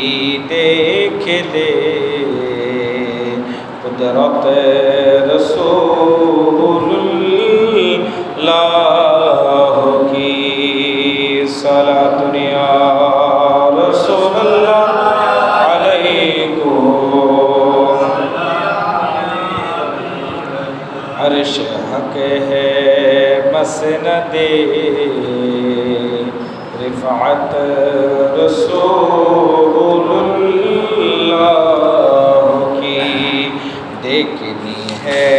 देखले कुदरत रसूलुल्लाह की सलात या रसूलल्लाह अलैकुम। अर्श हक है मसनदे रिफ़अत रसूलुल्लाह की देखनी है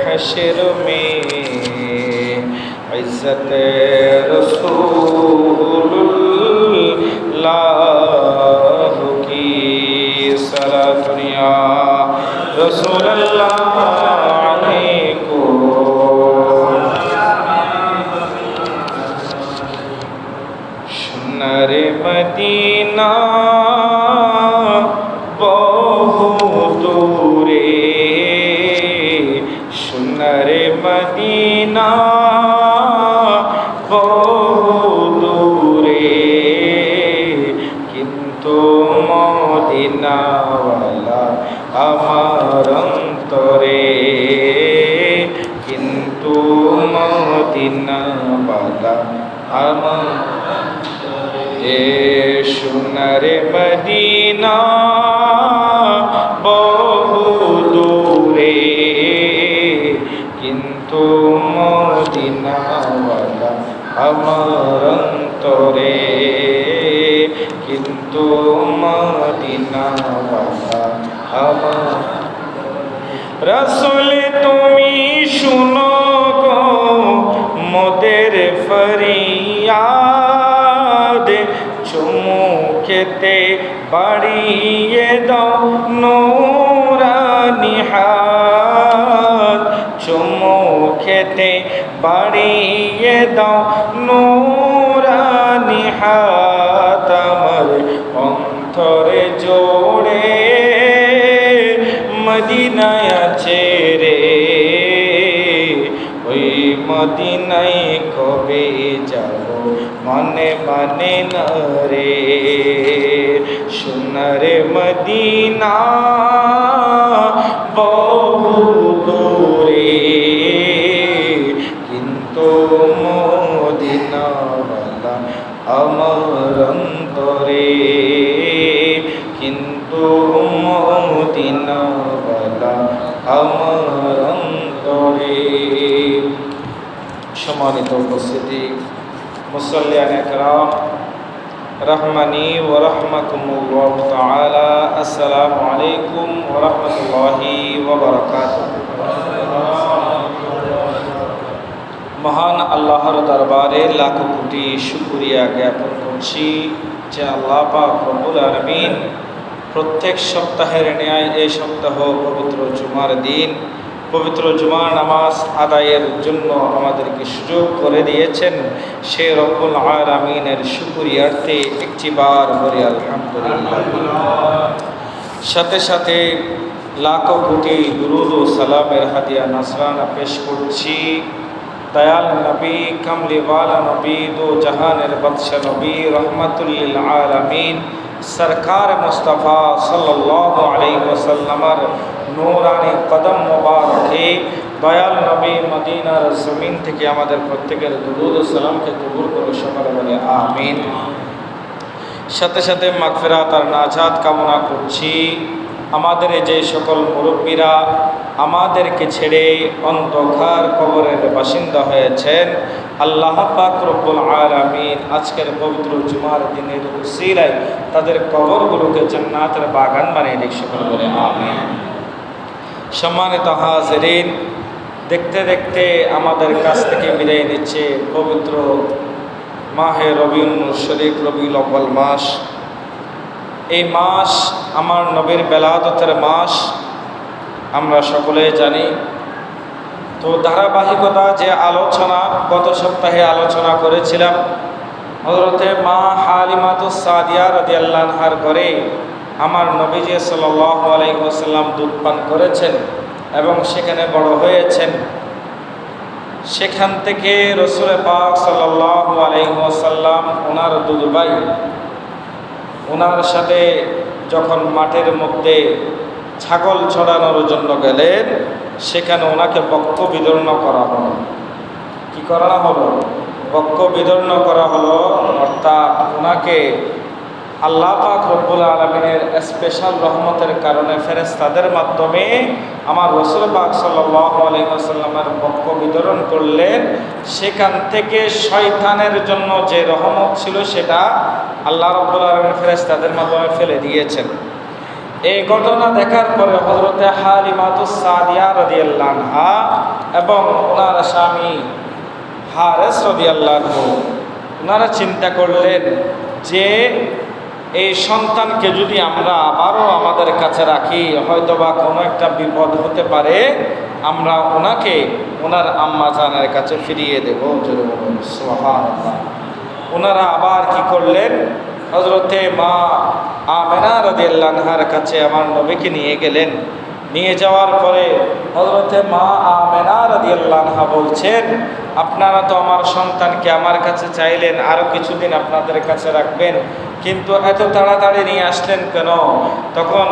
हश्र में इज़्ज़त रसूलुल्लाह की सलात या रसूलल्लाह अलैकुम। सुनरे मदीना बहु दूरे, सुनरे मदीना बहु दूरे, किंतु मदीनावाला আমার অন্তরে, কিন্তু মদিনাওয়ালা আমার এ সোনারে মদিনা বহু দূরে, কিন্তু মদিনাওয়ালা আমার অন্তরে, কিন্তু মদিনাওয়ালা আমার। রাসূল তুমি শুনো গো মোদের ফরিয়াদ, চুমু খেতে বাড়িয়ে দাও নূরানি হাত, চুমু খেতে বাড়িয়ে দাও নূরানি হাত, আমার অন্তরে জোড়ে মদিনায় আছে রে, ওই মদিনায় কবে যাব মনে মানে না রে। সোনারে মদিনা বহু দূরে, কিন্তু মদিনাওয়ালা আমার অন্তরে, কিন্তু মদিনাওয়ালা আমার অন্তরে। সম্মানিত উপস্থিতি, মুসল্লিয়ান ইকরাম, রহমানি ওয়া রাহমাকুমুল্লাহ তাআলা, আসসালামু আলাইকুম ওয়া রাহমাতুল্লাহি ওয়া বারাকাতুহু। মহান আল্লাহর দরবারে লাখো কোটি শুকরিয়া জ্ঞাপন করছি যে আল্লাহ পাক রব্বুল আলামিন প্রত্যেক সপ্তাহের ন্যায় এই সপ্তাহ পবিত্র জুমার দিন পবিত্র জুমার নামাজ আদায়ের জন্য আমাদেরকে সুযোগ করে দিয়েছেন। সে রব্বুল আলামিনের শুকরিয়ার্থে একটিবার বলি আলহামদুলিল্লাহ। সাথে সাথে লাখো কোটি দুরূদ ও সালামের হাদিয়া নাজরানা পেশ করছি দয়াল নবী, কামলিওয়ালা নবী, দো জাহানের বাদশা নবী, রহমাতুল লিল আলামিন সরকার মুস্তাফা সাল্লাল্লাহু আলাইহি ওয়াসাল্লামের নূরানি কদম মোবারকে দয়াল নবী মদিনার জমিন থেকে আমাদের প্রত্যেকের দুরূদ ও সালামকে কবুল করে সকলে বলে আমিন। সাথে সাথে মাগফিরাত আর নাজাত কামনা করছি আমাদের যে সকল মুরব্বীরা আমাদেরকে ছেড়ে অন্ধকার কবরের বাসিন্দা হয়েছেন, আল্লাহ পাক রব্বুল আলামিন আজকের পবিত্র জুমার দিনের উসিলায় তাদের কবরগুলোকে জান্নাতের বাগান বানিয়ে দিক, সকল বলে আমিন। সম্মানিত হাজিরিন, দেখতে দেখতে আমাদের কাছ থেকে বিদায় নিচ্ছে পবিত্র মাহে রবিউল শরীফ, রবিউল আউয়াল মাস। এই মাস আমার নবীর বেলাদতের মাস, আমরা সকলে জানি। তো ধারাবাহিকতা যে আলোচনা গত সপ্তাহে আলোচনা করেছিলাম, হযরতে মা হালিমাতুস সাদিয়া রাদিয়াল্লাহু আনহার ঘরে আমার নবীজি সাল্লাল্লাহু আলাইহি ওয়াসাল্লাম দুধ পান করেছেন এবং সেখানে বড় হয়েছেন। সেখান থেকে রাসূল পাক সাল্লাল্লাহু আলাইহি ওয়াসাল্লাম ওনার দুধ ভাই ওনার সাথে যখন মাঠের মধ্যে ছাগল ছড়ানোর জন্য গেলেন, সেখানে ওনাকে বক্ষ বিদর্ণ করা হলো। কি করা হলো? বক্ষ বিদর্ণ করা হলো। অর্থাৎ ওনাকে আল্লাহ পাক রব্বুল আলামিনের স্পেশাল রহমতের কারণে ফেরেশতাদের মাধ্যমে আমার রাসূল পাক সাল্লাল্লাহু আলাইহি ওয়াসাল্লামের বক্ষ বিতরণ করলেন। সেখান থেকে শয়তানের জন্য যে রহমত ছিল সেটা আল্লাহ রব্বুল আলামিন ফেরেশতাদের মাধ্যমে ফেলে দিয়েছেন। এই ঘটনা দেখার পরে হযরতে হালিমাতুস সাদিয়া রাদিয়াল্লাহু আনহা এবং ওনার স্বামী হারেস রাদিয়াল্লাহু আনহু ওনারা চিন্তা করলেন যে এই সন্তানকে যদি আমরা আবারও আমাদের কাছে রাখি, হয়তোবা কোনো একটা বিপদ হতে পারে, আমরা ওনাকে ওনার আম্মা জানের কাছে ফিরিয়ে দেব। সুবহানাল্লাহ। ওনারা আবার কি করলেন? হযরতে মা আমেনা রাদিয়াল্লাহু আনহার কাছে আমার নবীকে নিয়ে গেলেন। নিয়ে যাওয়ার পরে হযরতে মা আমেনা রাদিয়াল্লাহু আনহা বলছেন, আপনারা তো আমার সন্তানকে আমার কাছে চাইলেন, আরও কিছুদিন আপনাদের কাছে রাখবেন, কিন্তু এত তাড়াতাড়ি নিয়ে আসলেন কেন? তখন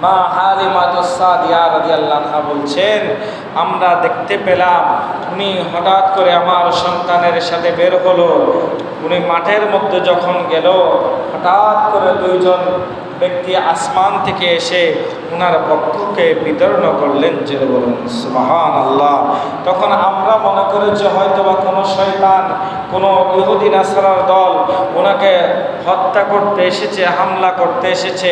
মা হালিমাতুস সাদিয়া রাদিয়াল্লাহু আনহা বলছেন, আমরা দেখতে পেলাম উনি হঠাৎ করে আমার সন্তানের সাথে বের হলো। উনি মাঠের মধ্যে যখন গেল, হঠাৎ করে দুইজন ব্যক্তি আসমান থেকে এসে ওনার বক্ষকে বিতরণ করলেন। যে বলুন সুবহানাল্লাহ। তখন আমরা মনে করি যে হয়তোবা কোনো শয়তান, কোনো ইহুদি নাসারার দল ওনাকে হত্যা করতে এসেছে, হামলা করতে এসেছে,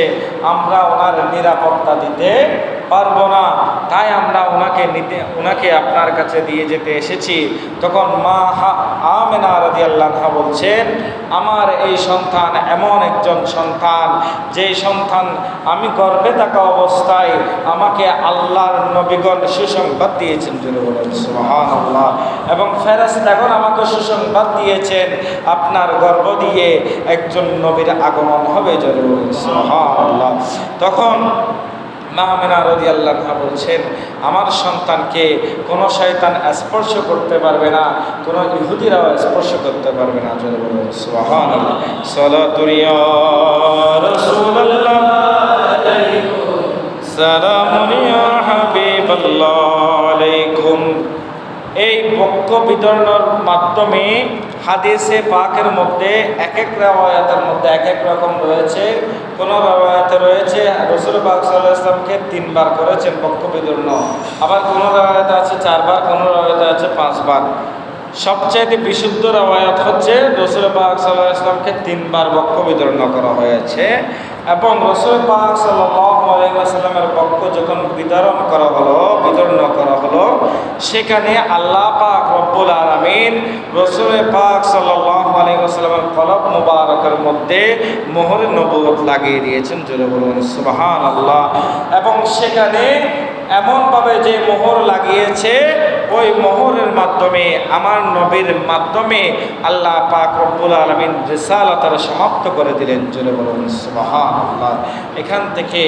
আমরা ওনার নিরাপত্তা দিতে পারবো না, তাই আমরা ওনাকে আপনার কাছে দিয়ে যেতে এসেছি। তখন মা আমেনা রাদিয়াল্লাহু আনহা বলছেন, আমার এই সন্তান এমন একজন সন্তান, যেই সন্তান আমি গর্ভে থাকা অবস্থায় আমাকে আল্লাহর নবীগণ সুসংবাদ দিয়েছেন। সুবহানাল্লাহ। এবং ফেরেশতাগণ আমাকে সুসংবাদ দিয়েছেন আপনার গর্ভ দিয়ে একজন নবীর আগমন হবে। সুবহানাল্লাহ। তখন মা আমেনা রাদিয়াল্লাহু আনহা বলছেন, আমার সন্তানকে কোনো শয়তান স্পর্শ করতে পারবে না, কোনো ইহুদিরাও স্পর্শ করতে পারবে না। সুবহানাল্লাহ। সালাতু ইয়া রাসূলুল্লাহ আলাইকুম, সালামু ইয়া হাবিবাল্লাহ আলাইকুম। এই বক্ষ বিতরণের মাধ্যমে হাদিসে পাকের মধ্যে এক এক রাওয়ায়াতের মধ্যে এক এক রকম রয়েছে। কোনো রাওয়ায়াতে রয়েছে রাসূল পাক সাল্লাল্লাহু আলাইহি ওয়াসাল্লামকে 3 বার করেছেন বক্ষ বিতরণ, আবার কোনো রাওয়ায়াতে আছে 4 বার, কোনো রাওয়ায়াতে আছে 5 বার। সবচেয়ে বিশুদ্ধ রাওয়ায়াত হচ্ছে রাসূল পাক সাল্লাল্লাহু আলাইহি ওয়াসাল্লামকে 3 বার বক্ষ বিতরণ করা হয়েছে। এবং রাসূল পাক সাল্লাল্লাহু আলাইহি ওয়াসাল্লামের বক্ষ যখন বিতরণ করা হলো, সেখানে আল্লাহ পাক রব্বুল আলামিন রাসূল পাক সাল্লাল্লাহু আলাইহি ওয়াসাল্লামের কলব মুবারকের মধ্যে মোহর নবুয়ত লাগিয়ে দিয়েছেন। জোরে বলুন সুবহানাল্লাহ। এবং সেখানে এমনভাবে যে মোহর লাগিয়েছে, ওই মোহরের মাধ্যমে আমার নবীর মাধ্যমে আল্লাহ পাক রব্বুল আলামিন রিসালাতের সমাপ্ত করে দিলেন। জোরে বলুন সুবহানাল্লাহ। এখান থেকে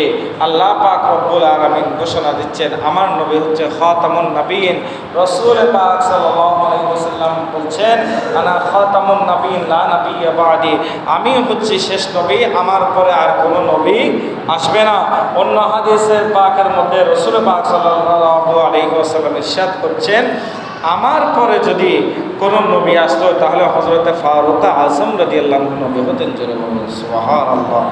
আল্লাহ পাক রব্বুল আলামিন ঘোষণা দিচ্ছেন, আমার নবী হচ্ছে খাতামুন নবীন। রাসূল পাক সাল্লাল্লাহু আলাইহি ওয়াসাল্লাম বলছেন, আনা খাতামুন নবীন লা নবিয়্যা বাদি, আমি হচ্ছি শেষ নবী, আমার পরে আর কোনো নবী আসবে না। অন্য হাদিসের পাকের মধ্যে রাসূল পাক সাল্লাল্লাহু আলাইহি ওয়াসাল্লাম ইরশাদ করছেন, আমার পরে যদি কোনো নবী আসতো তাহলে হযরতে ফারুক আযম রাদিয়াল্লাহু আনহু নবী হতেন। জোরে বলুন সুবহানাল্লাহ।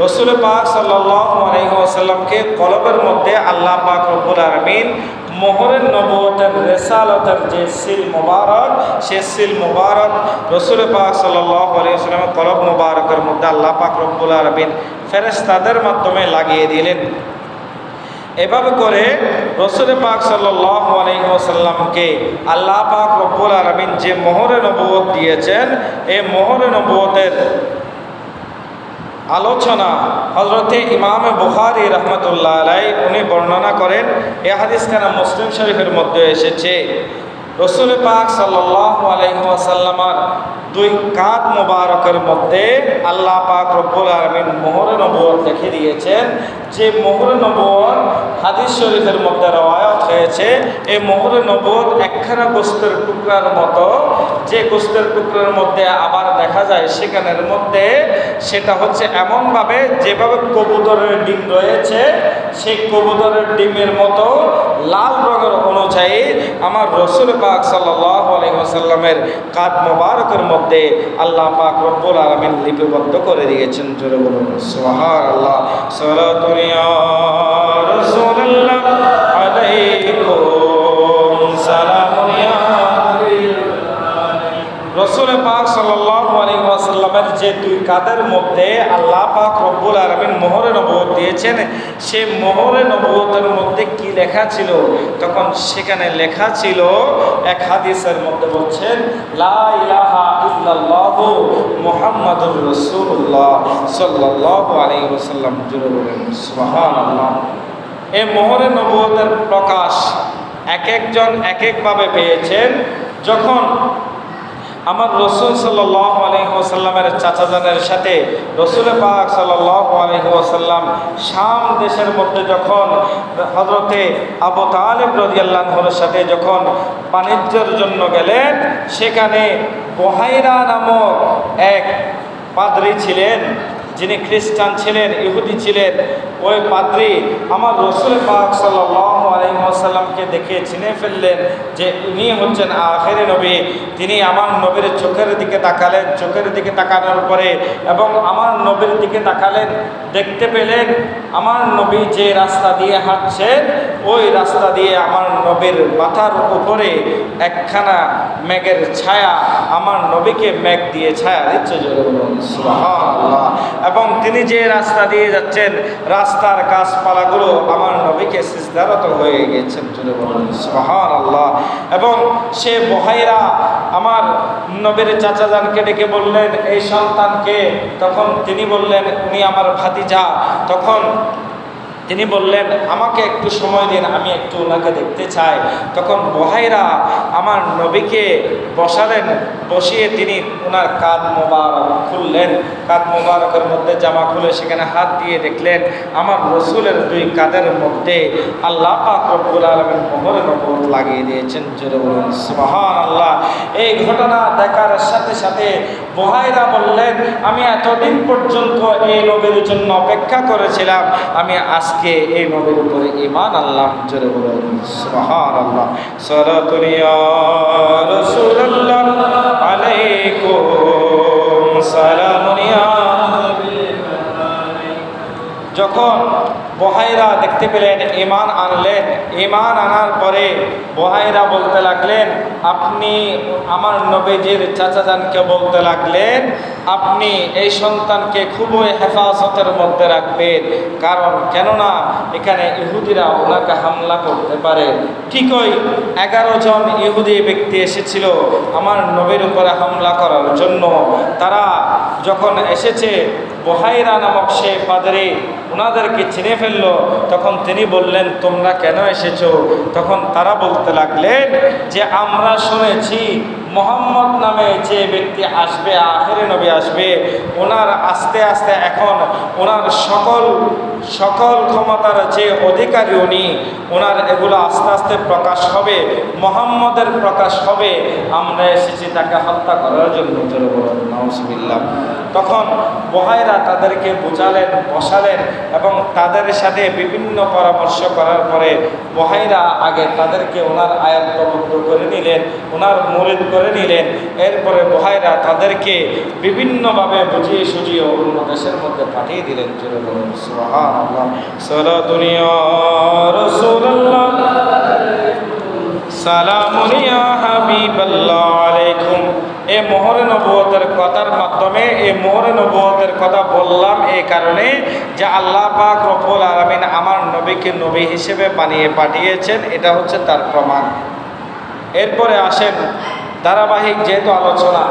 রাসূল পাক সাল্লাল্লাহু আলাইহি ওয়াসাল্লামকে কলবের মধ্যে আল্লাহ পাক রব্বুল আলামিন মোহরের নবুয়তের রিসালাতের যে সিল মুবারক, সে সিল মুবারক রাসূল পাক সাল্লাল্লাহু আলাইহি ওয়াসাল্লামের কলব মুবারকের মধ্যে আল্লাহ পাক রব্বুল আলামিন ফেরেশতাদের মাধ্যমে লাগিয়ে দিলেন। এভাবে করে রাসূল পাক সাল্লাল্লাহু আলাইহি ওয়াসাল্লামকে আল্লাহ পাক রব্বুল আলামিন যে মোহরে নবুয়ত দিয়েছেন, এই মোহরে নবুয়তের আলোচনা হযরতে ইমাম বুখারী রাহমাতুল্লাহ আলাইহি উনি বর্ণনা করেন। এই হাদিসখানা মুসলিম শরীফের মধ্যে এসেছে। রাসূল পাক সাল্লাল্লাহু আলাইহি ওয়াসাল্লামের দুই কাঁধ মোবারকের মধ্যে আল্লাহ পাক রব্বুল আলামিন মোহরে নবুয়ত লিখে দিয়েছেন। যে মোহরে নবুয়ত হাদিস শরীফের মধ্যে রওয়ায়াত হয়েছে, এই মোহরে নবুয়ত একখানা গোস্তের টুকরার মতো, যে গোস্তের টুকরার মধ্যে আবার দেখা যায় সেখানের মধ্যে সেটা হচ্ছে এমনভাবে যেভাবে কবুতরের ডিম রয়েছে, সেই কবুতরের ডিমের মতো লাল রঙের অনুযায়ী আমার রসুল পাক সাল্লাল্লাহু আলাইহি ওয়াসাল্লামের কাঁধ মোবারকের মধ্যে আল্লাহ পাক রব্বুল আলামিন লিপিবদ্ধ করে দিয়েছেন। জোরে বলুন সুবহানাল্লাহ। সালাতুন ইয়া রাসূলুল্লাহ আলাইকুম সালামুন ইয়া রসুল পাক সাল্লাল্লাহু আলাইহি ওয়াসাল্লামের যে দুই কাঁধের মধ্যে আল্লাহ পাক রব্বুল আলামিন মোহরে নবুয়ত দিয়েছেন, সেই মোহরে নবুয়তের মধ্যে কি লেখা ছিল? তখন সেখানে লেখা ছিল, এক হাদিসের মধ্যে বলছেন, লা ইলাহা ইল্লাল্লাহু মুহাম্মাদুর রাসূলুল্লাহ সাল্লাল্লাহু আলাইহি ওয়াসাল্লাম। জোরে বলেন সুবহানাল্লাহ। এই মোহরে নবুয়তের প্রকাশ এক একজন এক একভাবে পেয়েছেন। যখন আমার রসুল সাল্লাল্লাহু আলাইহি ওয়াসাল্লামের চাচাজানের সাথে রসুল পাক সাল্লাল্লাহু আলাইহি ওয়াসাল্লাম শাম দেশের মধ্যে যখন হযরতে আবু তালিব রাদিয়াল্লাহু আনহুর সাথে যখন বাণিজ্যের জন্য গেলেন, সেখানে বুহাইরা নামক এক পাদ্রী ছিলেন, যিনি খ্রিস্টান ছিলেন, ইহুদি ছিলেন। ওই পাদ্রী আমার রসুল পাক সাল্লাল্লাহু আলাইহি ওয়াসাল্লামকে দেখে চিনে ফেললেন যে উনি হচ্ছেন আখেরি নবী। তিনি আমার নবীর চোখের দিকে তাকালেন, চোখের দিকে তাকানোর পরে এবং আমার নবীর দিকে তাকালেন, দেখতে পেলেন আমার নবী যে রাস্তা দিয়ে হাঁটছেন, ওই রাস্তা দিয়ে আমার নবীর মাথার উপরে একখানা মেঘের ছায়া আমার নবীকে মেঘ দিয়ে ছায়া দিচ্ছে। জোরে বলুন সুবহানাল্লাহ। এবং তিনি যে রাস্তা দিয়ে যাচ্ছেন, রাস্তার গাছপালাগুলো আমার নবীকে সিজদারত হয়ে গেছেন। জোরে বলুন সুবহানাল্লাহ। এবং সে বুহাইরা আমার নবীর চাচাজানকে ডেকে বললেন, এই সন্তানকে। তখন তিনি বললেন, উনি আমার ভাতিজা। তখন তিনি বললেন, আমাকে একটু সময় দিন, আমি একটু ওনাকে দেখতে চাই। তখন বুহাইরা আমার নবীকে বসালেন, বসিয়ে তিনি ওনার কাঁধ মোবারক খুললেন। কাঁধ মোবারকের মধ্যে জামা খুলে সেখানে হাত দিয়ে দেখলেন আমার রসুলের দুই কাঁধের মধ্যে আল্লাহ পাক রব্বুল আলামিন মোহরে নবুয়ত লাগিয়ে দিয়েছেন। জোরে বলুন সুবহানাল্লাহ। এই ঘটনা দেখার সাথে সাথে বুহাইরা বললেন, আমি এতদিন পর্যন্ত এই নবীর জন্য অপেক্ষা করেছিলাম, আমি আজকে এই নবীর উপরে ঈমান আনলাম। জোরে বলুন সুবহানাল্লাহ। সালাতুন ইয়া রাসূলুল্লাহ আলাইকুম সালামুন ইয়া। যখন বুহাইরা দেখতে পেলেন, ঈমান আনলেন। ঈমান আনার পরে বুহাইরা বলতে লাগলেন, আপনি আমার নবীজির চাচাজানকে বলতে লাগলেন, আপনি এই সন্তানকে খুবই হেফাজতের মধ্যে রাখবেন, কারণ কেননা এখানে ইহুদিরা ওনাকে হামলা করতে পারে। ঠিকই 11 জন ইহুদি ব্যক্তি এসেছিল আমার নবীর উপরে হামলা করার জন্য। তারা যখন এসেছে, বুহাইরা নামক সে পাদ্রী ওনাদেরকে চিনে ফেললো। তখন তিনি বললেন, তোমরা কেন এসেছো? তখন তারা বলতে লাগলেন যে আমরা শুনেছি মুহাম্মদ নামে যে ব্যক্তি আসবে, আখেরি নবী আসবে, ওনার আস্তে আস্তে এখন ওনার সকল ক্ষমতার যে অধিকারী উনি, ওনার এগুলো আস্তে আস্তে প্রকাশ হবে, মুহাম্মদের প্রকাশ হবে। আমরা এসেছি তাকে হত্যা করার জন্য। জোরে বলুন নাউজুবিল্লাহ। তখন বুহাইরা তাদেরকে বুঝালেন, বসালেন এবং তাদের সাথে বিভিন্ন পরামর্শ করার পরে বুহাইরা আগে তাদেরকে ওনার আয়াত্তবদ্ধ করে নিলেন, ওনার মুরিদ করে নিলেন। এরপরে বুহাইরা তাদেরকে বিভিন্নভাবে বুঝিয়ে সুঝিয়ে অন্য দেশের মধ্যে পাঠিয়ে দিলেন। জোরে বলুন সুবহানাল্লাহ। সালাতুন ইয়া রাসূলুল্লাহ সালামুন ইয়া হাবিবাল্লাহ আলাইকুম। এই মোহরে নবুয়তের কথার মাধ্যমে, এই মোহরে নবুয়তের কথা বললাম এই কারণে যে আল্লাহ পাক রব্বুল আলামিন আমার নবীকে নবী হিসেবে বানিয়ে পাঠিয়েছেন, এটা হচ্ছে তার প্রমাণ। এরপরে আসেন ধারাবাহিক যেহেতু আলোচনা,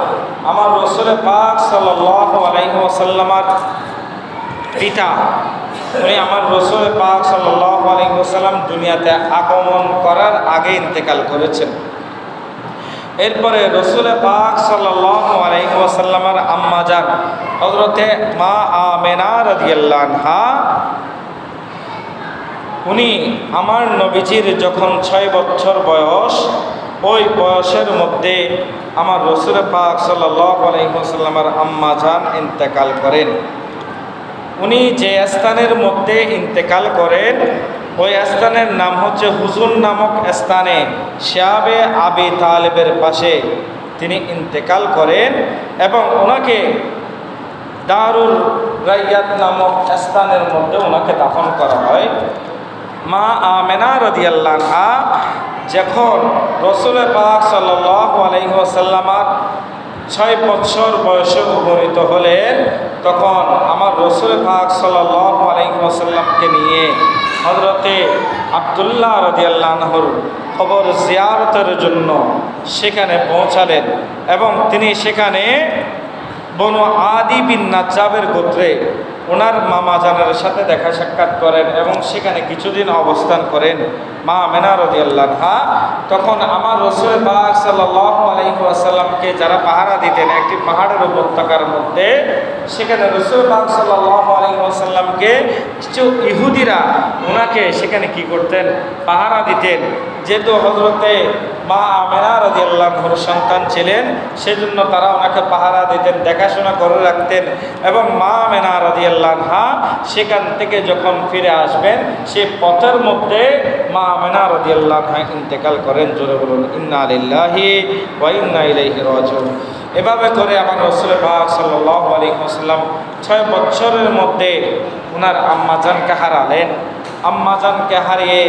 আমার রসুল পাক সাল্লাল্লাহু আলাইহি ওয়াসাল্লামের পিতা, উনি আমার রসুল পাক সাল্লাল্লাহু আলাইহি ওয়াসাল্লাম দুনিয়াতে আগমন করার আগে ইন্তেকাল করেছেন। এরপরে রসুল পাক সাল্লাল্লাহু আলাইহি ওয়াসাল্লামের আম্মা জান হযরতে মা আমেনা রাদিয়াল্লাহু আনহা, উনি আমার নবীজির যখন 6 বছর বয়স, ওই বয়সের মধ্যে আমার রসুল পাক সাল্লাল্লাহু আলাইহি ওয়াসাল্লামের আম্মা জান ইন্তেকাল করেন। উনি যে স্থানের মধ্যে ইন্তেকাল করেন ওই স্থানের নাম হচ্ছে হুজুন নামক স্থানে, শিয়াবে আবি তালেবের পাশে তিনি ইন্তেকাল করেন এবং ওনাকে দারুল রাইয়াত নামক স্থানের মধ্যে ওনাকে দাফন করা হয়। মা আমেনা রাদিয়াল্লাহু আনহা যখন রসুল পাক সাল্লাল্লাহু আলাইহি ওয়াসাল্লামের 6 বছর বয়সে উপনীত হলেন, তখন আমার রসুল পাক সাল্লাল্লাহু আলাইহি ওয়াসাল্লামকে নিয়ে হযরতে আব্দুল্লাহ রাদিয়াল্লাহু আনহুর কবর জিয়ারতের জন্য সেখানে পৌঁছালেন এবং তিনি সেখানে বনু আদি বিন নাজ্জাবের গোত্রে ওনার মামা জানের সাথে দেখা সাক্ষাৎ করেন এবং সেখানে কিছুদিন অবস্থান করেন। মা আমেনা রাদিয়াল্লাহু আনহা তখন আমার রাসূল পাক সাল্লাল্লাহু আলাইহি ওয়াসাল্লামকে যারা পাহারা দিতেন একটি পাহাড়ের উপত্যকার মধ্যে, সেখানে রাসূল পাক সাল্লাল্লাহু আলাইহি ওয়াসাল্লামকে কিছু ইহুদিরা ওনাকে সেখানে কি করতেন, পাহারা দিতেন। যেহেতু হযরতে মা আমেনা রাদিয়াল্লাহু আনহার সন্তান ছিলেন, সেজন্য তারা ওনাকে পাহারা দিতেন, দেখাশোনা করে রাখতেন। এবং মা আমেনা রাদিয়াল্লাহু আনহা সেখান থেকে যখন ফিরে আসবেন, সে পথের মধ্যে মা আমেনা রাদিয়াল্লাহু আনহা ইন্তেকাল করেন। জোরে বলুন ইন্না লিল্লাহি ওয়া ইন্না ইলাইহি রাজিউন। এভাবে করে আমার রাসূল পাক সাল্লাল্লাহু আলাইহি ওয়াসাল্লাম 6 বছরের মধ্যে ওনার আম্মা জানকে হারালেন। আম্মা জানকে হারিয়ে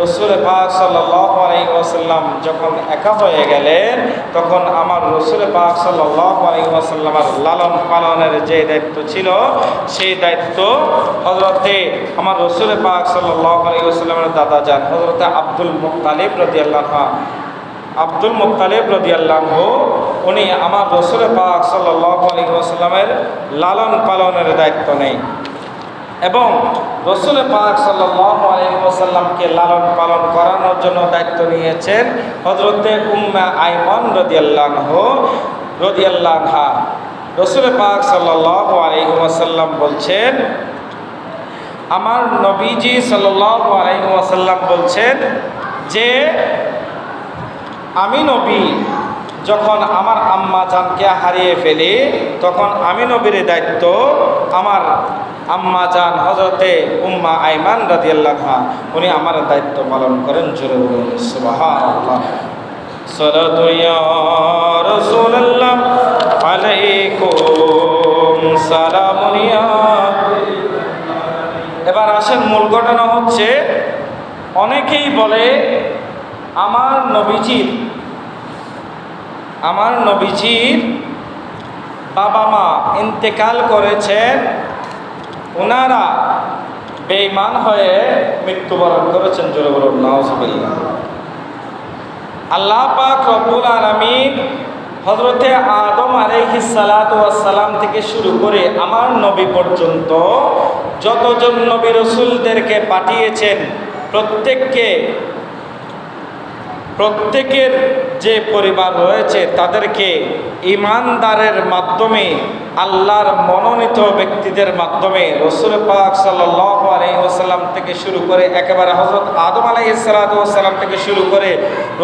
রাসূল পাক সাল্লাল্লাহু আলাইহি ওয়াসাল্লাম যখন একা হয়ে গেলেন, তখন আমার রাসূল পাক সাল্লাল্লাহু আলাইহি ওয়াসাল্লামের লালন পালনের যে দায়িত্ব ছিল, সেই দায়িত্ব হযরতে আমার রাসূল পাক সাল্লাল্লাহু আলাইহি ওয়াসাল্লামের দাদা যান হযরতে আব্দুল মুত্তালিব রাদিয়াল্লাহু আনহু উনি আমার রাসূল পাক সাল্লাল্লাহু আলাইহি ওয়াসাল্লামের লালন পালনের দায়িত্ব নেয় এবং রাসূল পাক সাল্লাল্লাহু আলাইহি ওয়াসাল্লামকে লালন পালন করানোর জন্য দায়িত্ব নিয়েছেন হযরতে উম্মে আইমান রাদিয়াল্লাহু আনহা। রাসূল পাক সাল্লাল্লাহু আলাইহি ওয়াসাল্লাম বলছেন, আমার নবীজি সাল্লাল্লাহু আলাইহি ওয়াসাল্লাম বলছেন যে আমি নবী যখন আমার আম্মা জানকে হারিয়ে ফেলি, তখন আমি নবীর দায়িত্ব আমার আম্মা জান হযরতে উম্মা আইমান রাদিয়াল্লাহু আনহা উনি আমার দায়িত্ব পালন করেন। জোরে বলুন সুবহানাল্লাহ। সালাতু ইয়া রাসূলুল্লাহ আলাইকুম সালামুন ইয়া। এবার আসেন, মূল ঘটনা হচ্ছে অনেকেই বলে আমার নবীজির বাবা মা ইন্তেকাল করেছেন, ওনারা বেঈমান হয়ে মৃত্যুবরণ করেছেন। জোরে বলুন নাউজুবিল্লাহ। আল্লাহ পাক রব্বুল আলামিন হযরতে আদম আলাইহিস সালাতু ওয়াস সালাম থেকে শুরু করে আমার নবী পর্যন্ত যতজন নবী রাসূলদেরকে পাঠিয়েছেন, প্রত্যেকের যে পরিবার রয়েছে তাদেরকে ঈমানদারের মাধ্যমে, আল্লাহর মনোনীত ব্যক্তিদের মাধ্যমে রাসূল পাক সাল্লাল্লাহু আলাইহি ওয়াসাল্লাম থেকে শুরু করে একেবারে হযরত আদম আলাইহিস সালাতু ওয়াস সালাম থেকে শুরু করে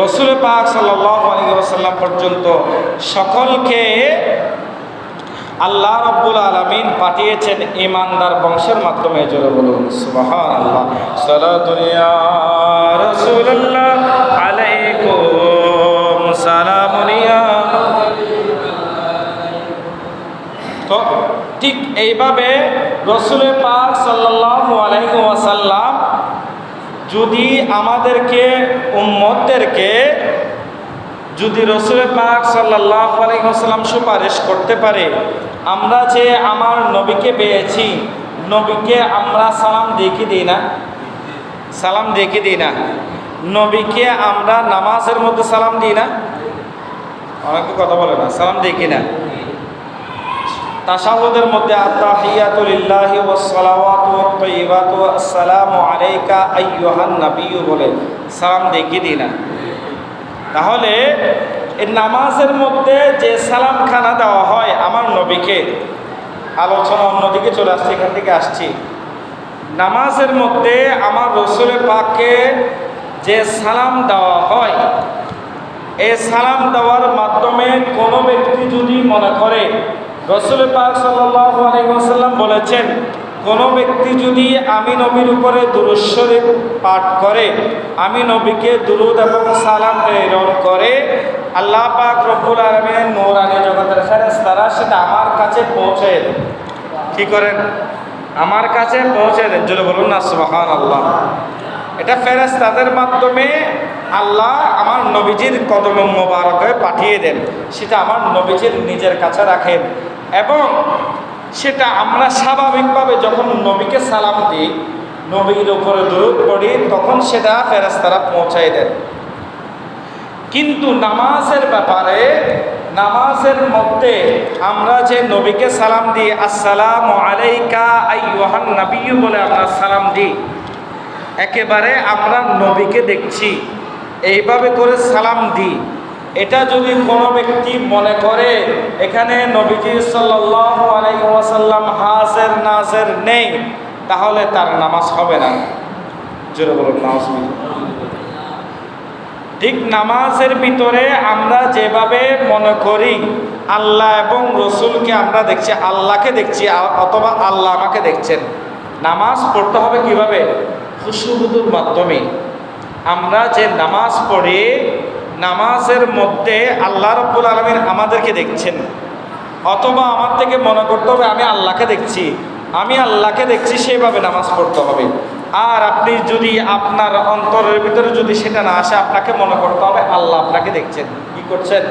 রাসূল পাক সাল্লাল্লাহু আলাইহি ওয়াসাল্লাম পর্যন্ত সকলকে আল্লাহ রাব্বুল আলামিন পাঠিয়েছেন ঈমানদার বংশের মাধ্যমে। জোরে বলুন সুবহানাল্লাহ। সালাতু ইয়া রাসূলুল্লাহ আলাইকুম সালামুন ইয়া। তো ঠিক এইভাবে রাসূল পাক সাল্লাল্লাহু আলাইহি ওয়াসাল্লাম যদি আমাদেরকে উম্মতদেরকে যদি রাসূল পাক সাল্লাল্লাহু আলাইহি ওয়াসাল্লাম সুপারিশ করতে পারে, আমরা যে আমার নবীকে পেয়েছি, নবীকে আমরা সালাম দেখে দিই না? সালাম দেখে দিই না? নবীকে আমরা নামাজের মধ্যে সালাম দিই না? অনেকে কথা বলে না, সালাম দেখি না। তাশাহুদের মধ্যে আত-তাহিয়াতু লিল্লাহি ওয়াস সালাওয়াতু ওয়াত তাইয়্যিবাতু আসসালামু আলাইকা আইয়ুহান নাবিয়্যু বলে সালাম দেখে দিই না। তাহলে এই নামাজের মধ্যে যে সালাম খানা দেওয়া হয় আমার নবীকে, আলোচনা অন্যদিকে চলে আসছে, এখান থেকে আসছি। নামাজের মধ্যে আমার রসুল পাককে যে সালাম দেওয়া হয়, এই সালাম দেওয়ার মাধ্যমে কোনো ব্যক্তি যদি মনে করে, রসুল পাক সাল্লাল্লাহু আলাইহি ওয়াসাল্লাম বলেছেন, কোনো ব্যক্তি যদি আমি নবীর উপরে দুরূদ শরীফ পাঠ করে, আমি নবীকে দুরূদ এবং সালাম প্রেরণ করে, আল্লাহ পাক রব্বুল আলামিনের নূরানি জগতের ফেরেশতারা সেটা আমার কাছে পৌঁছে দেন। কি করেন? আমার কাছে পৌঁছে দেন। জোরে বলুন না সুবহানাল্লাহ। এটা ফেরেশতাদের মাধ্যমে আল্লাহ আমার নবীজির কদমে মোবারকে পাঠিয়ে দেন, সেটা আমার নবীজির নিজের কাছে রাখেন। এবং সেটা আমরা স্বাভাবিকভাবে যখন নবীকে সালাম দিই, নবীর উপরে দুরূদ পড়ি, তখন সেটা ফেরেশতারা পৌঁছায় দেন। কিন্তু নামাজের ব্যাপারে, নামাজের মধ্যে আমরা যে নবীকে সালাম দিই, আসসালামু আলাইকা আইয়ুহান নাবিয়্যু বলে আমরা সালাম দিই, একেবারে আমরা নবীকে দেখছি এইভাবে করে সালাম দিই। এটা যদি কোনো ব্যক্তি মনে করে এখানে নবীজি সাল্লাল্লাহু আলাইহি ওয়াসাল্লাম হাজির নাজির নেই, তাহলে তার নামাজ হবে না। জোরে বলুন নাউজুবিল্লাহ। ঠিক নামাজের ভিতরে আমরা যেভাবে মনে করি আল্লাহ এবং রসুলকে আমরা দেখছি, আল্লাহকে দেখছি অথবা আল্লাহ আমাকে দেখছেন, নামাজ পড়তে হবে কিভাবে? খুশুউর মাধ্যমে। আমরা যে নামাজ পড়ি, নামাজের মধ্যে আল্লাহ রাব্বুল আলামিন আমাদেরকে দেখছেন, অথবা আমার থেকে মনে করতে হবে আমি আল্লাহকে দেখছি, আমি আল্লাহকে দেখছি, সেভাবে নামাজ পড়তে হবে। আর আপনি যদি আপনার অন্তরের ভিতরে যদি সেটা না আসে, আপনাকে মনে করতে হবে আল্লাহ আপনাকে দেখছেন। কি করছেন?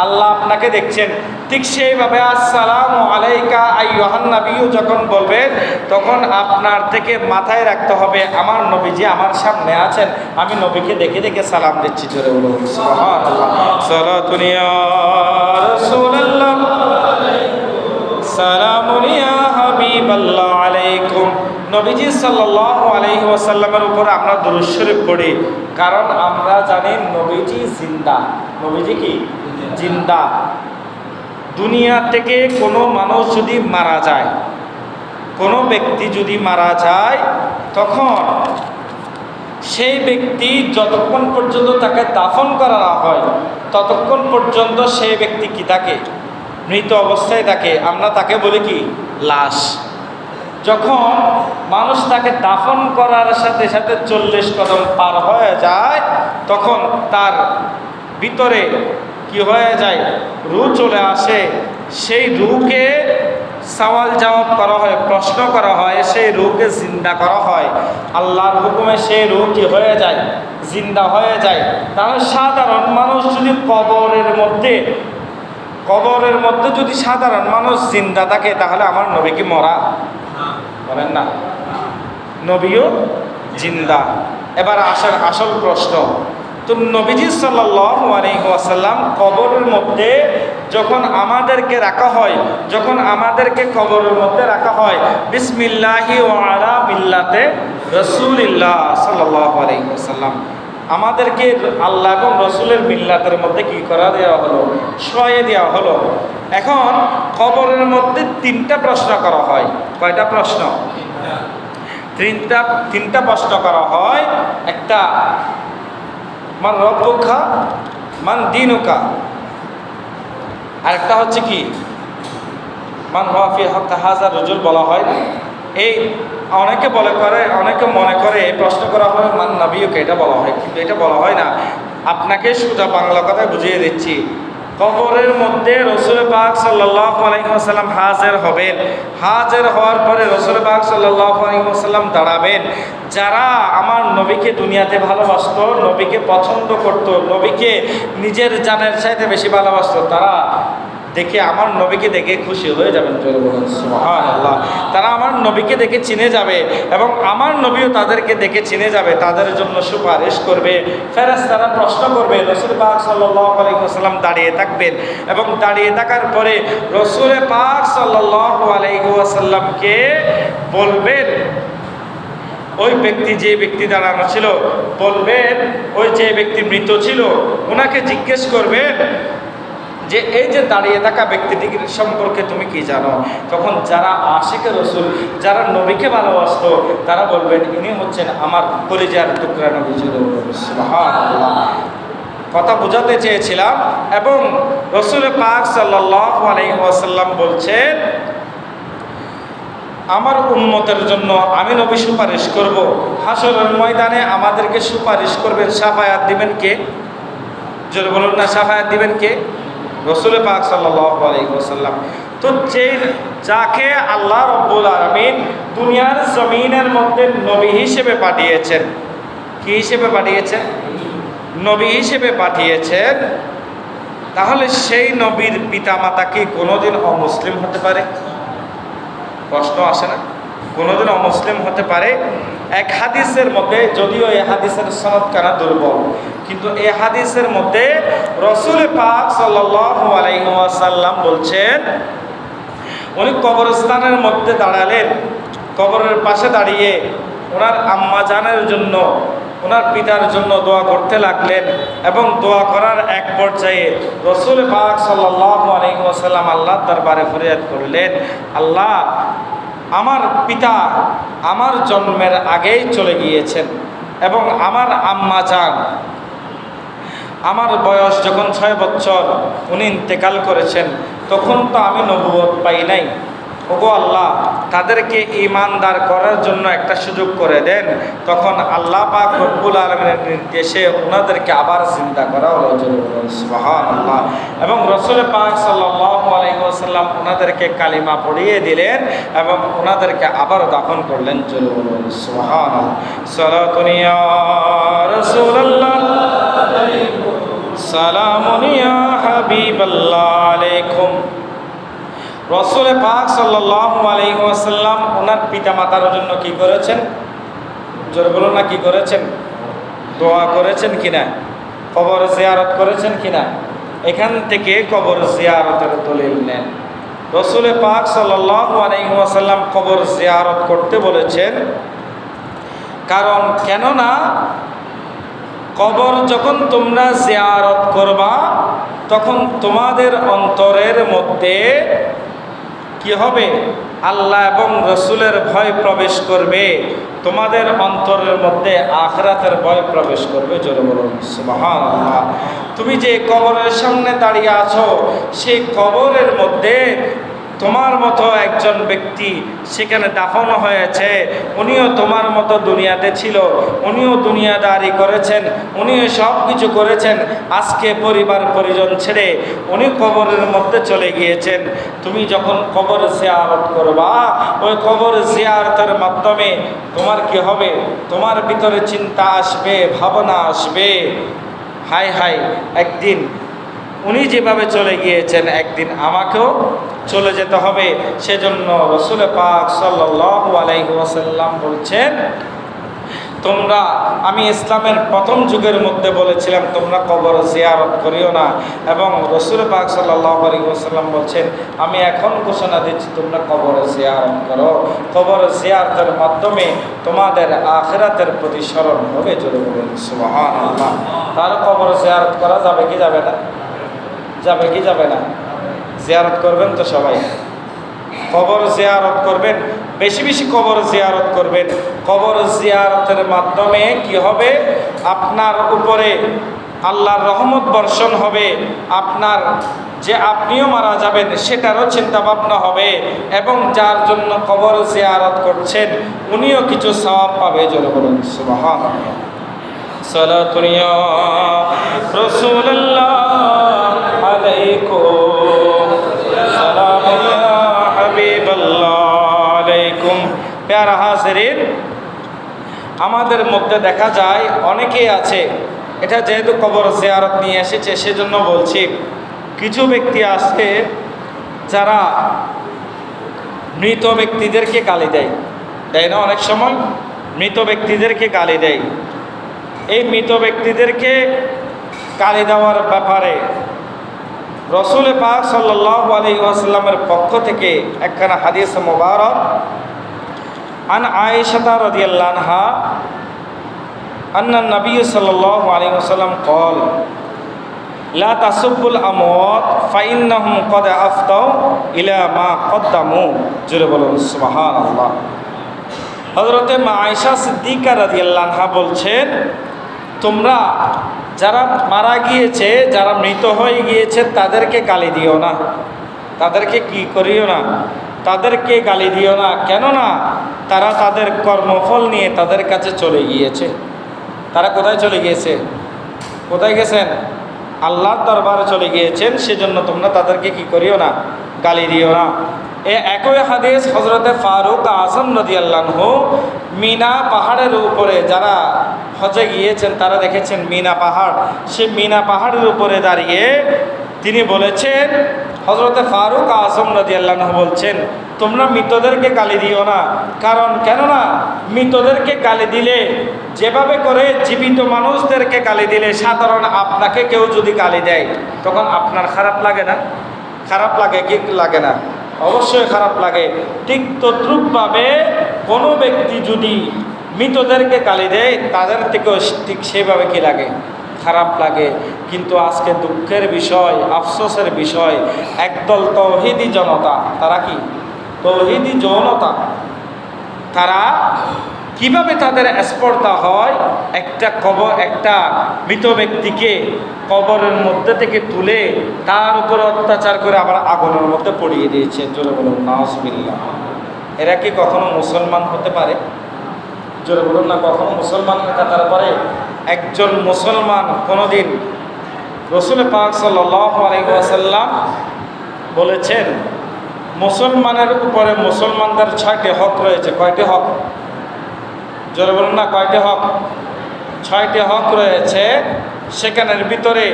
আল্লাহ আপনাকে দেখছেন। ঠিক সেইভাবে আসসালামু আলাইকা আইয়ুহান নাবিয়্যু যখন বলবেন, তখন আপনার থেকে মাথায় রাখতে হবে আমার নবীজি আমার সামনে আছেন, আমি নবীকে দেখে দেখে সালাম দিচ্ছি। জোরে বলুন সুবহানাল্লাহ। সালাতুন ইয়া রাসূলুল্লাহ, সালামুন ইয়া হাবিবাল্লাহ আলাইকুম। নবীজি সাল্লাল্লাহু আলাইহি ওয়াসাল্লামের উপর আমরা দুরূদ শরীফ পড়ি, কারণ আমরা জানি নবীজি জিন্দা। নবীজি কি? জিন্দা। দুনিয়া থেকে কোনো মানুষ যদি মারা যায়, কোনো ব্যক্তি যদি মারা যায়, তখন সেই ব্যক্তি যতক্ষণ পর্যন্ত তাকে দাফন করা না হয়, ততক্ষণ পর্যন্ত সেই ব্যক্তি কি থাকে? মৃত অবস্থায় থাকে। আমরা তাকে বলি কি? লাশ। যখন মানুষ তাকে দাফন করার সাথে সাথে 40 কদম পার হয়ে যায়, তখন তার ভিতরে কি হয়ে যায়? রূহ চলে আসে। সেই রূহকে সওয়াল জবাব করা হয়, প্রশ্ন করা হয়, সেই রূহকে জিন্দা করা হয়। আল্লাহর হুকুমে সেই রূহ কি হয়ে যায়? জিন্দা হয়ে যায়। তাহলে সাধারণ মানুষ যদি কবরের মধ্যে যদি সাধারণ মানুষ জিন্দা থাকে, তাহলে আমার নবী কি মরা? বলেন না, নবীও জিন্দা। এবার আসেন আসল প্রশ্ন। তো নবীজি সাল্লাল্লাহু আলাইহি ওয়াসাল্লাম কবরের মধ্যে যখন আমাদেরকে রাখা হয়, যখন আমাদেরকে কবরের মধ্যে রাখা হয়, বিসমিল্লাহি ওয়া আলা মিল্লাতে রাসূলিল্লাহ সাল্লাল্লাহু আলাইহি ওয়াসাল্লাম, আমাদেরকে আল্লাহ এবং রসুলের মিল্লাতের মধ্যে কি করা দেওয়া হলো? শোয়াইয়ে দেওয়া হলো। এখন কবরের মধ্যে 3টা প্রশ্ন করা হয়। কয়টা প্রশ্ন? তিনটা প্রশ্ন করা হয়। একটা মান রব্বুকা মান দীনুকা, আরেকটা হচ্ছে কি মান হুয়া ফি হাক্কা হাযা রাজুল বলা হয়। এই অনেকে মনে করে এই প্রশ্ন করা হয় মান নবিয়্যুকা, এটা বলা হয়, কিন্তু এটা বলা হয় না। আপনাকে সোজা বাংলা কথায় বুঝিয়ে দিচ্ছি। কবরের মধ্যে রাসূল পাক সাল্লাল্লাহু আলাইহি ওয়াসাল্লাম হাজির হবেন। হাজির হওয়ার পরে রাসূল পাক সাল্লাল্লাহু আলাইহি ওয়াসাল্লাম দাঁড়াবেন। যারা আমার নবীকে দুনিয়াতে ভালোবাসতো, নবীকে পছন্দ করত, নবীকে নিজের জানের চাইতে বেশি ভালোবাসতো, তারা দেখে আমার নবীকে দেখে খুশি হয়ে যাবেন। জোরে বলুন সুবহানাল্লাহ। তারা আমার নবীকে দেখে চিনে যাবে এবং আমার নবীও তাদেরকে দেখে চিনে যাবে, তাদের জন্য সুপারিশ করবে। ফেরেশতারা প্রশ্ন করবে, রাসূল পাক সাল্লাল্লাহু আলাইহি ওয়াসাল্লাম দাঁড়িয়ে থাকবেন এবং দাঁড়িয়ে থাকার পরে রাসূল পাক সাল্লাল্লাহু আলাইহি ওয়াসাল্লামকে বলবেন ওই ব্যক্তি যে ব্যক্তি দাঁড়ানো ছিল বলবেন, ওই যে ব্যক্তি মৃত ছিল ওনাকে জিজ্ঞেস করবেন যে এই যে দাঁড়িয়ে থাকা ব্যক্তিটির সম্পর্কে তুমি কি জানো? তখন যারা আশিকে রসুল, যারা নবীকে ভালোবাসতো, তারা বলবেন ইনি হচ্ছেন আমার কলিজার টুকরা নবী। সুবহানাল্লাহ। কথা বোঝাতে চেয়েছিলাম। এবং রসুল পাক সাল্লাল্লাহু আলাইহি ওয়াসাল্লাম বলছেন, আমার উম্মতের জন্য আমি নবী সুপারিশ করব। হাসরের ময়দানে আমাদেরকে সুপারিশ করবেন, শাফায়াত দিবেন কে? জোরে বলুন না, শাফায়াত দিবেন কে? রসুল পাক সাল্লাল্লাহু আলাইহি ওয়াসাল্লাম। তো যাকে আল্লাহ রাব্বুল আলামিন দুনিয়ার জমিনের মধ্যে নবী হিসেবে পাঠিয়েছেন, কি হিসেবে পাঠিয়েছেন? নবী হিসেবে পাঠিয়েছেন, তাহলে সেই নবীর পিতামাতা কি কোনোদিন অমুসলিম হতে পারে? প্রশ্ন আসে না? কোনোদিন অমুসলিম হতে পারে? এক হাদিসের মধ্যে, যদিও এই হাদিসের সনদ কানা দুর্বল, কিন্তু এই হাদিসের মধ্যে রসুল পাক সাল্লাল্লাহু আলাইহি ওয়াসাল্লাম বলছেন, উনি কবরস্থানের মধ্যে দাঁড়ালেন, কবরের পাশে দাঁড়িয়ে ওনার আম্মা জানের জন্য, ওনার পিতার জন্য দোয়া করতে লাগলেন। এবং দোয়া করার এক পর্যায়ে রসুল পাক সাল্লাল্লাহু আলাইহি ওয়াসাল্লাম আল্লাহর দরবারে ফরিয়াদ করলেন, আল্লাহ, আমার পিতা আমার জন্মের আগেই চলে গিয়েছেন এবং আমার আম্মা জান, আমার বয়স যখন 6 বছর উনি ইন্তেকাল করেছেন, তখন তো আমি নবুয়ত পাই নাই। ওগো আল্লাহ, তাদেরকে ঈমানদার করার জন্য একটা সুযোগ করে দেন। তখন আল্লাহ পাক রব্বুল আলামিনের নির্দেশে ওনাদেরকে আবার জিন্দা করা হলো। সুবহানাল্লাহ। এবং রাসূল পাক সাল্লাল্লাহু আলাইহি ওয়াসাল্লাম ওনাদেরকে কালিমা পড়িয়ে দিলেন এবং ওনাদেরকে আবার দাফন করলেন। সুবহানাল্লাহ। সালাতুন ইয়া রাসূলুল্লাহ, সালামুন ইয়া হাবিবাল্লাহ আলাইকুম। রসুল পাক সাল্লাল্লাহু আলাইহি ওয়াসাল্লাম ওনার পিতামাতার জন্য কি করেছেন? জোরে বলুন না, কি করেছেন? দোয়া করেছেন কিনা? কবর জিয়ারত করেছেন কিনা? এখান থেকে কবর জিয়ারতের দলিল নেন। রসুল পাক সাল্লাল্লাহু আলাইহি ওয়াসাল্লাম কবর জিয়ারত করতে বলেছেন, কারণ কেননা কবর যখন তোমরা জিয়ারত করবা, তখন তোমাদের অন্তরের মধ্যে কি হবে? আল্লাহ এবং রসুলের ভয় প্রবেশ করবে, তোমাদের অন্তরের মধ্যে আখিরাতের ভয় প্রবেশ করবে। জোরে বলুন সুবহানাল্লাহ। তুমি যে কবরের সামনে দাঁড়িয়ে আছো, সেই কবরের মধ্যে তোমার মতো একজন ব্যক্তি সেখানে দাফন হয়েছে, উনিও তোমার মতো দুনিয়াতে ছিল, উনিও দুনিয়াদারি করেছেন, উনিও সব কিছু করেছেন। আজকে পরিবার পরিজন ছেড়ে উনি কবরের মধ্যে চলে গিয়েছেন। তুমি যখন কবর জিয়ারত করবা, ওই কবর জিয়ারতের মাধ্যমে তোমার কি হবে? তোমার ভিতরে চিন্তা আসবে, ভাবনা আসবে, হায় হায়, একদিন উনি যেভাবে চলে গিয়েছেন একদিন আমাকেও চলে যেতে হবে। সেজন্য রসুল পাক সাল্লাল্লাহু আলাইহি ওয়াসাল্লাম বলছেন, তোমরা, আমি ইসলামের প্রথম যুগের মধ্যে বলেছিলাম তোমরা কবর জিয়ারত করিও না, এবং রসুল পাক সাল্লাল্লাহু আলাইহি ওয়াসাল্লাম বলছেন, আমি এখন ঘোষণা দিচ্ছি তোমরা কবর জিয়ারত করো। কবর জিয়ারতের মাধ্যমে তোমাদের আখিরাতের প্রতি স্মরণ হবে। জোরে বলুন সুবহানাল্লাহ। তাহলে কবর জিয়ারত করা যাবে কি যাবে না? যাবে কি যাবে না? জিয়ারত করবেন তো সবাই? কবর জিয়ারত করবেন, বেশি বেশি কবর জিয়ারত করবেন। কবর জিয়ারতের মাধ্যমে কি হবে? আপনার উপরে আল্লাহর রহমত বর্ষণ হবে, আপনার যে আপনিও মারা যাবেন সেটারও চিন্তা ভাবনা হবে, এবং যার জন্য কবর জিয়ারত করছেন উনিও কিছু সওয়াব পাবে। জোরে বলুন সুবহানাল্লাহ। সালাতুন ইয়া রাসূলুল্লাহ আলাইকুম, সালামুন ইয়া হাবিবাল্লাহ আলাইকুম। প্যারা হাজিরিন, আমাদের মধ্যে দেখা যায় অনেকেই আছে, এটা যেহেতু কবর জিয়ারত নিয়ে এসেছে সেজন্য বলছি, কিছু ব্যক্তি আছে যারা মৃত ব্যক্তিদেরকে গালি দেয়, দেয় না? অনেক সময় মৃত ব্যক্তিদেরকে গালি দেয়। এই মৃত ব্যক্তিদেরকে গালি দেওয়ার ব্যাপারে রসুল পাক সাল্লাল্লাহু আলাইহি ওয়াসাল্লামের পক্ষ থেকে একখানা হাদিস মোবারক আন আয়েশা রাদিয়াল্লাহু আনহা আন্না নবী সাল্লাল্লাহু আলাইহি ওয়াসাল্লাম قال লা তাসুবুল আমওয়াত ফাইন্নাহুম ক্বাদ আফতাউ ইলা মা কদ্দামু। জোরে বলুন সুবহানাল্লাহ। হযরতে মা আয়েশা সিদ্দিকা রাদিয়াল্লাহু আনহা বলছেন, তোমরা যারা মারা গিয়েছে, যারা মৃত হয়ে গিয়েছে তাদেরকে গালি দিও না, তাদেরকে কি করিও না, তাদেরকে গালি দিও না। কেননা তারা তাদের কর্মফল নিয়ে তাদের কাছে চলে গিয়েছে। তারা কোথায় চলে গিয়েছে? কোথায় গেছেন? আল্লাহর দরবারে চলে গিয়েছেন। সেজন্য তোমরা তাদেরকে কি করিও না, গালি দিও না। একই হাদিস হযরতে ফারুক আযম রাদিয়াল্লাহু আনহু মিনা পাহাড়ের উপরে যারা হজে গিয়েছেন তারা দেখেছেন মিনা পাহাড়, সেই মিনা পাহাড়ের উপরে দাঁড়িয়ে তিনি বলেছেন, হযরতে ফারুক আযম রাদিয়াল্লাহু আনহু বলছেন, তোমরা মৃতদেরকে গালি দিও না। কারণ কেননা মৃতদেরকে গালি দিলে যেভাবে করে জীবিত মানুষদেরকে গালি দিলে, সাধারণ আপনাকে কেউ যদি গালি দেয় তখন আপনার খারাপ লাগে না? খারাপ লাগে কি লাগে না? অবশ্যই খারাপ লাগে। ঠিক তদ্রূপভাবে কোনো ব্যক্তি যদি মৃতদেরকে গালি দেয় তাদের থেকেও ঠিক সেভাবে কি লাগে? খারাপ লাগে। কিন্তু আজকে দুঃখের বিষয়, আফসোসের বিষয়, একদল তৌহিদি জনতা, তারা কি তৌহিদি জনতা, তারা কিভাবে তাদের স্পর্ধা হয়, একটা মৃত ব্যক্তিকে কবরের মধ্যে থেকে তুলে তার উপর অত্যাচার করে আবার আগুনের মধ্যে পড়িয়ে দিয়েছে। জোরে বলুন নাউজুবিল্লাহ। এরা কি কখনো মুসলমান হতে পারে? জোরে বলুন না, কখনো মুসলমান হতে পারে? একজন মুসলমান কোনোদিন, রাসূল পাক সাল্লাল্লাহু আলাইহি ওয়াসাল্লাম বলেছেন, মুসলমানের উপরে মুসলমানদের 6টি হক রয়েছে। কয়টি হক? জোরে বলুন না, কয়টি হক? 6টি হক রয়েছে। সেখানের ভিতরে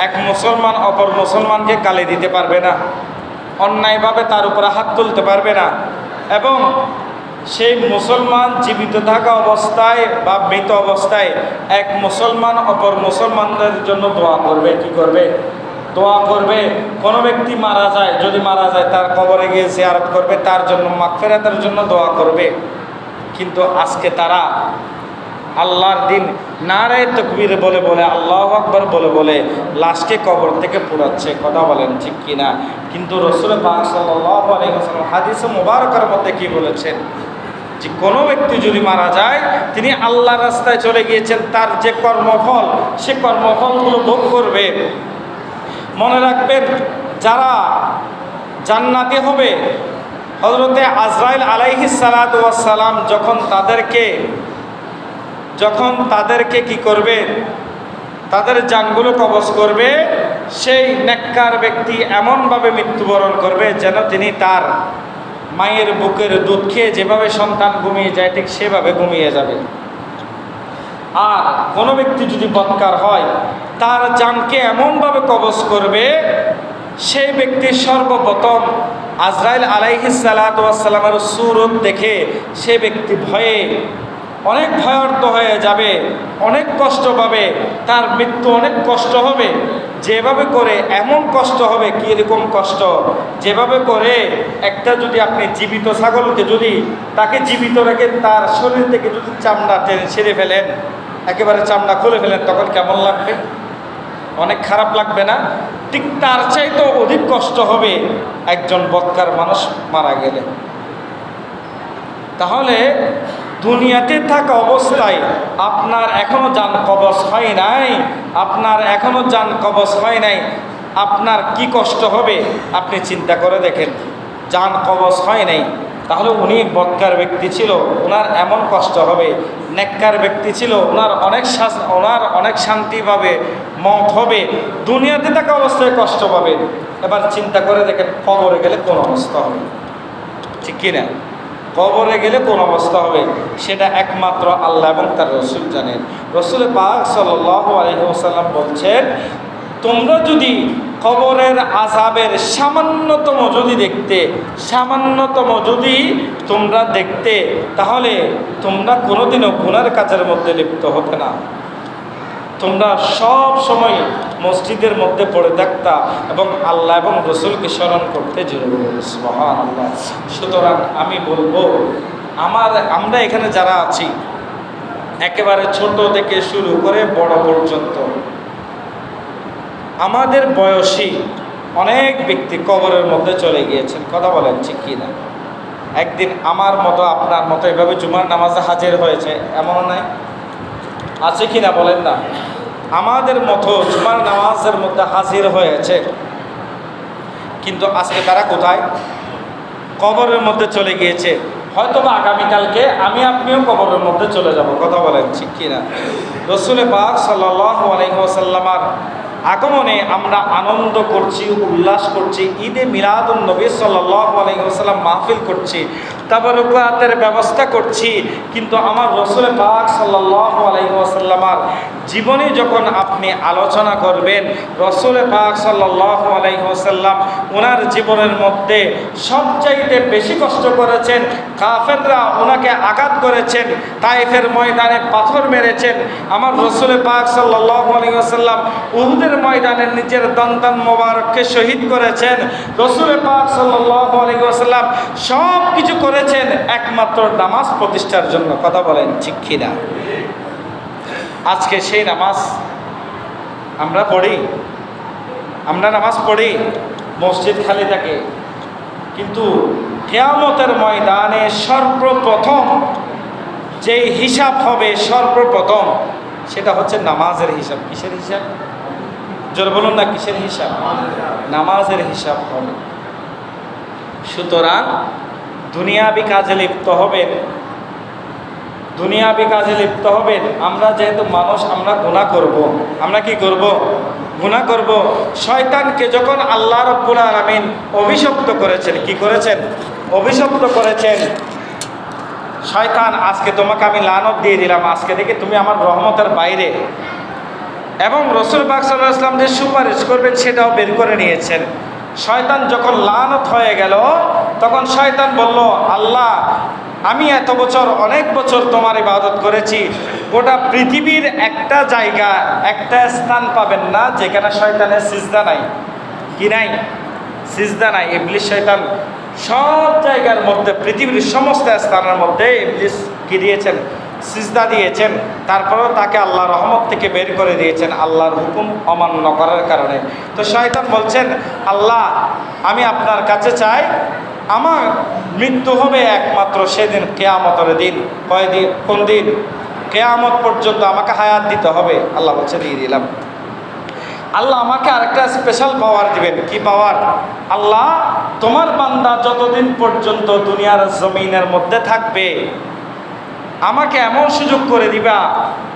এক মুসলমান অপর মুসলমানকে গালি দিতে পারবে না, অন্যায়ভাবে তার উপরে হাত তুলতে পারবে না, এবং সেই মুসলমান জীবিত থাকা অবস্থায় বা মৃত অবস্থায় এক মুসলমান অপর মুসলমানদের জন্য দোয়া করবে। কি করবে? দোয়া করবে। কোনো ব্যক্তি মারা যায়, যদি মারা যায় তার কবরে গিয়ে জিয়ারত করবে, তার জন্য মাগফিরাতের জন্য দোয়া করবে। কিন্তু আজকে তারা আল্লাহর দিন নারায়ে তাকবীর বলে বলে, আল্লাহু আকবার বলে বলে লাশকে কবর থেকে পুড়াচ্ছে। কথা বলেন ঠিক কিনা? কিন্তু রাসূল পাক সাল্লাল্লাহু আলাইহি ওয়াসাল্লাম হাদিসে মুবারকের মধ্যে কি বলেছেন, যে কোনো ব্যক্তি যদি মারা যায় তিনি আল্লাহর রাস্তায় চলে গিয়েছেন, তার যে কর্মফল সে কর্মফলগুলো ভোগ করবে। মনে রাখবেন, যারা জান্নাতি হবে, হযরতে আজরাইল আলাইহিস সালাতু ওয়াস সালাম যখন তাদেরকে কি করবে, তাদের জানগুলো কবজ করবে, সেই নেককার ব্যক্তি এমনভাবে মৃত্যুবরণ করবে যেন তিনি তার মায়ের বুকের দুধ খেয়ে যেভাবে সন্তান ঘুমিয়ে যায় ঠিক সেভাবে ঘুমিয়ে যাবে। আর কোনো ব্যক্তি যদি বদকার হয়, তার জানকে এমনভাবে কবজ করবে, সেই ব্যক্তি সর্বপ্রথম আজরাইল আলাইহিস সালাতু ওয়াস সালামের সূরত দেখে সে ব্যক্তি ভয়ে অনেক ভয়ার্ত হয়ে যাবে, অনেক কষ্ট পাবে, তার মৃত্যু অনেক কষ্ট হবে। যেভাবে করে এমন কষ্ট হবে, কীরকম কষ্ট, যেভাবে করে একটা যদি আপনি জীবিত ছাগলকে যদি তাকে জীবিত রেখে তার শরীর থেকে যদি চামড়া ছেড়ে ফেলেন, একেবারে চামড়া খুলে ফেলেন, তখন কেমন লাগবে? অনেক খারাপ লাগবে না? ঠিক তার চাইতেও অধিক কষ্ট হবে একজন বদকার মানুষ মারা গেলে। তাহলে দুনিয়াতে থাকা অবস্থায় আপনার এখনো জান কবজ হয় নাই, আপনার কি কষ্ট হবে আপনি চিন্তা করে দেখেন। জান কবজ হয় নাই, তাহলে উনি বদকার ব্যক্তি ছিল, ওনার এমন কষ্ট হবে। নেককার ব্যক্তি ছিল, ওনার অনেক শান্তি পাবে, মত হবে। দুনিয়াতে থাকা অবস্থায় কষ্ট পাবে। এবার চিন্তা করে দেখেন কবরে গেলে কোন অবস্থা হবে, ঠিক কিনা? কবরে গেলে কোন অবস্থা হবে সেটা একমাত্র আল্লাহ এবং তার রাসূল জানেন। রাসূল পাক সাল্লাল্লাহু আলাইহি ওয়াসাল্লাম বলছেন, তোমরা যদি কবরের আযাবের সামান্যতম যদি তোমরা দেখতে, তাহলে তোমরা কোনোদিনও গুনার কাজের মধ্যে লিপ্ত হতে না। তোমরা সব সময় মসজিদের মধ্যে পড়ে থাকতা এবং আল্লাহ এবং রসুলকে স্মরণ করতে জোরে বলুন সুবহানাল্লাহ। সুতরাং আমি বলবো, আমরা এখানে যারা আছি, একেবারে ছোট থেকে শুরু করে বড় পর্যন্ত, আমাদের বয়সী অনেক ব্যক্তি কবরের মধ্যে চলে গিয়েছেন। কথা বলেন ঠিক কি না? একদিন আমার মতো আপনার মতো এভাবে জুমার নামাজে হাজির হয়েছে, এমন নাই? আছে কি না বলেন না? আমাদের মতো জুমার নামাজের মধ্যে হাজির হয়েছে, কিন্তু আজকে তারা কোথায়? কবরের মধ্যে চলে গিয়েছে। হয়তো বা আগামীকালকে আমি আপনিও কবরের মধ্যে চলে যাব। কথা বলেন ঠিক কি না? রাসূল পাক সাল্লাল্লাহু আলাইহি ওয়াসাল্লামের আগমনে আমরা আনন্দ করছি, উল্লাস করছি, ঈদে মিলাদুন নবী সাল্লাল্লাহু আলাইহি ওয়াসাল্লাম মাহফিল করছি, তাবারুকাতের ব্যবস্থা করছি, কিন্তু আমার রাসূল পাক সাল্লাল্লাহু আলাইহি ওয়াসাল্লামের জীবনে যখন আপনি আলোচনা করবেন, রাসূল পাক সাল্লাল্লাহু আলাইহি ওয়াসাল্লাম ওনার জীবনের মধ্যে সবচাইতে বেশি কষ্ট করেছেন। কাফেররা ওনাকে আঘাত করেছেন, তায়েফের ময়দানে পাথর মেরেছেন। আমার রাসূল পাক সাল্লাল্লাহু আলাইহি ওয়াসাল্লাম উহুদের ময়দানে নিজের দন্তান মোবারককে শহীদ করেছেন। রাসূল পাক সাল্লাল্লাহু আলাইহি ওয়াসাল্লাম সব কিছু করেছেন একমাত্র নামাজ প্রতিষ্ঠার জন্য। কথা বলেন ঠিক কি না? আজকে সেই নামাজ আমরা পড়ি, আমরা নামাজ পড়ি, মসজিদ খালি থাকে, কিন্তু কিয়ামতের ময়দানে সর্বপ্রথম যেই হিসাব হবে, সর্বপ্রথম সেটা হচ্ছে নামাজের হিসাব। কিসের হিসাব? জোরে বলুন না, কিসের হিসাব? নামাজের হিসাব হবে। সুতরাং দুনিয়াবি কাজে লিপ্ত হবেন, দুনিয়াবি কাজে লিপ্ত হবেন। আমরা যেহেতু মানুষ, আমরা গুনাহ করব। আমরা কি করব? গুনাহ করব। শয়তানকে যখন আল্লাহ রাব্বুল আলামিন অভিশপ্ত করেছেন, কি করেছেন? অভিশপ্ত করেছেন। শয়তান, আজকে তোমাকে আমি লানত দিয়ে দিলাম, আজকে থেকে তুমি আমার রহমতের বাইরে। এবং রাসূল পাক সাল্লাল্লাহু আলাইহি ওয়াসাল্লাম যে সুপারিশ করবেন সেটাও বের করে নিয়েছেন। শয়তান যখন লানত হয়ে গেল, তখন শয়তান বলল, আল্লাহ, আমি এত বছর, অনেক বছর তোমার ইবাদত করেছি, গোটা পৃথিবীর একটা জায়গা, একটা স্থান পাবেন না যেখানে শয়তানের সিজদা নাই। কি নাই? সিজদা নাই। ইবলিস শয়তান সব জায়গার মধ্যে, পৃথিবীর সমস্ত স্থানের মধ্যে ইবলিস কি দিয়েছেন? সিজদা দিয়েছেন। তারপরেও তাকে আল্লাহ রহমত থেকে বের করে দিয়েছেন আল্লাহর হুকুম অমান্য করার কারণে। তো শয়তান বলছেন, আল্লাহ, আমি আপনার কাছে চাই, আমার মৃত্যু হবে একমাত্র সেদিন, কিয়ামতের দিন। কয়দিন? কোন দিন? কিয়ামত পর্যন্ত আমাকে হায়াত দিতে হবে। আল্লাহ বলছে, দিয়ে দিলাম। আল্লাহ আমাকে আরেকটা স্পেশাল পাওয়ার দিবেন। কি পাওয়ার? আল্লাহ, তোমার বান্দা যতদিন পর্যন্ত দুনিয়ার জমিনের মধ্যে থাকবে, আমাকে এমন সুযোগ করে দিবা,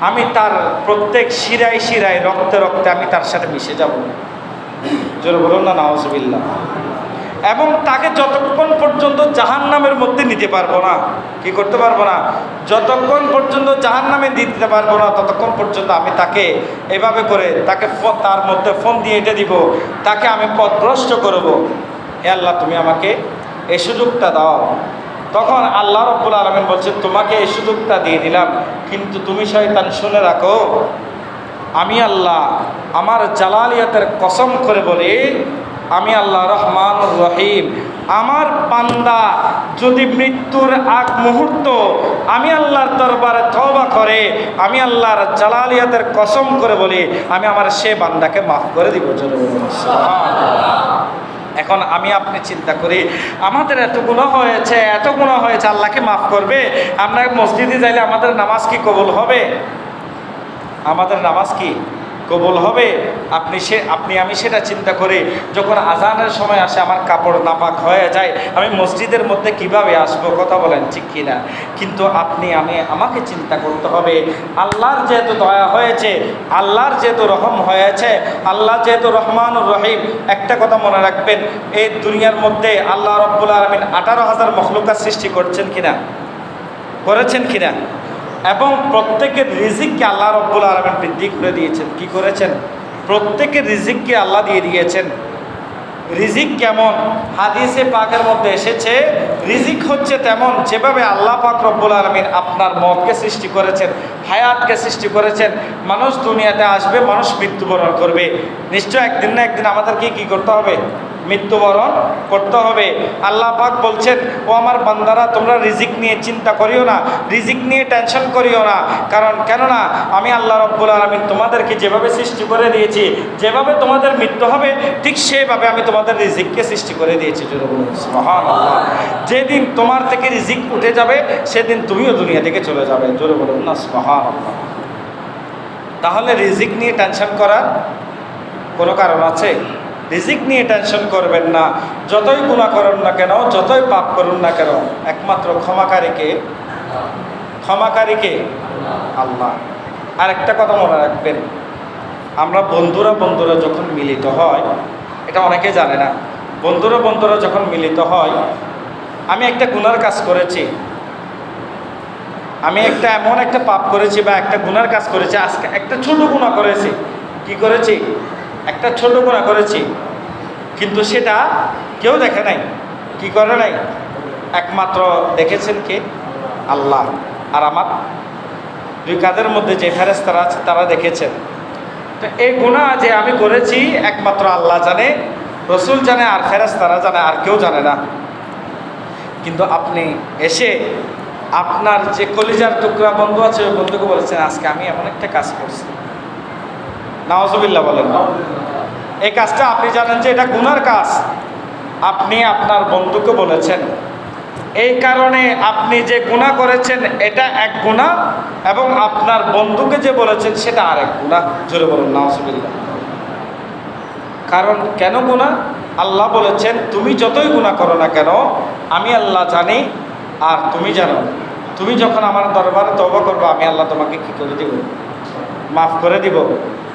আমি তার প্রত্যেক শিরায় শিরায়, রক্তে রক্তে আমি তার সাথে মিশে যাব। জোরে বলুন না নাউজুবিল্লাহ। এবং তাকে যতক্ষণ পর্যন্ত জাহান্নামের মধ্যে নিতে পারবো না, কি করতে পারবো না? যতক্ষণ পর্যন্ত জাহান্নামে দিতে পারবো না, ততক্ষণ পর্যন্ত আমি তাকে এভাবে করে তাকে তার মধ্যে ফোন দিয়ে এঁটে দিব, তাকে আমি পথভ্রষ্ট করব। হে আল্লাহ, তুমি আমাকে এই সুযোগটা দাও। তখন আল্লাহ রাব্বুল আলামিন বলছেন, তোমাকে এই সুযোগটা দিয়ে দিলাম, কিন্তু তুমি শয়তান শুনে রাখো, আমি আল্লাহ আমার জালালিয়াতের কসম করে বলি, আমি আল্লাহ রহমানুর রহিম। আমার বান্দা যদি মৃত্যুর আগ মুহূর্ত আমি আল্লাহর দরবারে তওবা করে, আমি আল্লাহর জালালিয়াতের কসম করে বলি, আমি আমার সে বান্দাকে মাফ করে দিব। এখন আমি আপনি চিন্তা করি, আমাদের এত গুনাহ হয়েছে, এত গুনাহ হয়েছে, আল্লাহকে মাফ করবে? আমরা মসজিদে যাইলে আমাদের নামাজ কি কবুল হবে? আমাদের নামাজ কি কবুল হবে? আমি সেটা চিন্তা করি, যখন আজানের সময় আসে আমার কাপড় নাপাক হয়ে যায়, আমি মসজিদের মধ্যে কিভাবে আসবো? কথা বলেন ঠিক কিনা? কিন্তু আমাকে চিন্তা করতে হবে, আল্লাহর যেহেতু দয়া হয়েছে, আল্লাহর যেহেতু রহম হয়েছে, আল্লাহ যেহেতু রহমানুর রহিম। একটা কথা মনে রাখবেন, এই দুনিয়ার মধ্যে আল্লাহ রাব্বুল আলামিন 18,000 মখলুকাত সৃষ্টি করছেন কিনা? করেছেন কিনা? এবং প্রত্যেকের রিজিককে আল্লাহ রাব্বুল আলামিন বৃদ্ধি করে দিয়েছেন। কি করেছেন? প্রত্যেকের রিজিককে আল্লাহ দিয়ে দিয়েছেন। রিজিক কেমন? হাদিসে পাকের মধ্যে এসেছে, রিজিক হচ্ছে তেমন যেভাবে আল্লাহ পাক রব্বুল আলামিন আপনার মতকে সৃষ্টি করেছেন, হায়াতকে সৃষ্টি করেছেন। মানুষ দুনিয়াতে আসবে, মানুষ মৃত্যুবরণ করবে, নিশ্চয় একদিন না একদিন আমাদেরকে কি করতে হবে? মৃত্যুবরণ করতে হবে। আল্লাহ পাক বলছেন, ও আমার বান্দারা, তোমরা রিজিক নিয়ে চিন্তা করিও না, রিজিক নিয়ে টেনশন করিও না। কারণ কেননা আমি আল্লাহ রাব্বুল আলামিন তোমাদেরকে যেভাবে সৃষ্টি করে দিয়েছি, যেভাবে তোমাদের মৃত্যু হবে ঠিক সেভাবে আমি তোমাদের রিজিককে সৃষ্টি করে দিয়েছি। জোরে বলুন সুবহানাল্লাহ। যেদিন তোমার থেকে রিজিক উঠে যাবে সেদিন তুমিও দুনিয়া থেকে চলে যাবে। জোরে বলুন না সুবহানাল্লাহ। তাহলে রিজিক নিয়ে টেনশন করার কোনো কারণ আছে? রিজিক নিয়ে টেনশন করবেন না। যতই গুনাহ করুন না কেন, যতই পাপ করুন না কেন, একমাত্র ক্ষমাকারীকে আল্লাহ। আর একটা কথা মনে রাখবেন, আমরা বন্ধুরা যখন মিলিত হয়, এটা অনেকে জানে না, বন্ধুরা যখন মিলিত হয়, আমি একটা গুনার কাজ করেছি, আমি এমন একটা পাপ করেছি বা একটা গুনার কাজ করেছি, আজকে একটা ছোট গুনাহ করেছি। কি করেছি? একটা ছোট গুনাহ করেছি, কিন্তু সেটা কেউ দেখে নাই। কি করে নাই? একমাত্র দেখেছেন কে? আল্লাহ। আর আমার দুই কাঁধের মধ্যে যে ফেরেশতারা আছে তারা দেখেছেন। তো এই গুনাহ যে আমি করেছি একমাত্র আল্লাহ জানে, রসুল জানে, আর ফেরেশতারা জানে, আর কেউ জানে না। কিন্তু আপনি এসে আপনার যে কলিজার টুকরা বন্ধু আছে ওই বন্ধুকে বলেছেন, আজকে আমি এমন একটা কাজ করছি, নাউজুবিল্লাহ বলেন না, এই কাজটা আপনি জানেন যে এটা গুনার কাজ, আপনি আপনার বন্ধুকে বলেছেন। এই কারণে আপনি যে গুনাহ করেছেন এটা এক গুনাহ, এবং আপনার বন্ধুকে যে বলেছেন সেটা আরেক গুনাহ। জোরে বলুন নাউজুবিল্লাহ। কারণ কেন গুনাহ? আল্লাহ বলেছেন, তুমি যতই গুনাহ করো না কেন আমি আল্লাহ জানি আর তুমি জানো। তুমি যখন আমার দরবারে তওবা করবে আমি আল্লাহ তোমাকে কি করে দিব? মাফ করে দিব।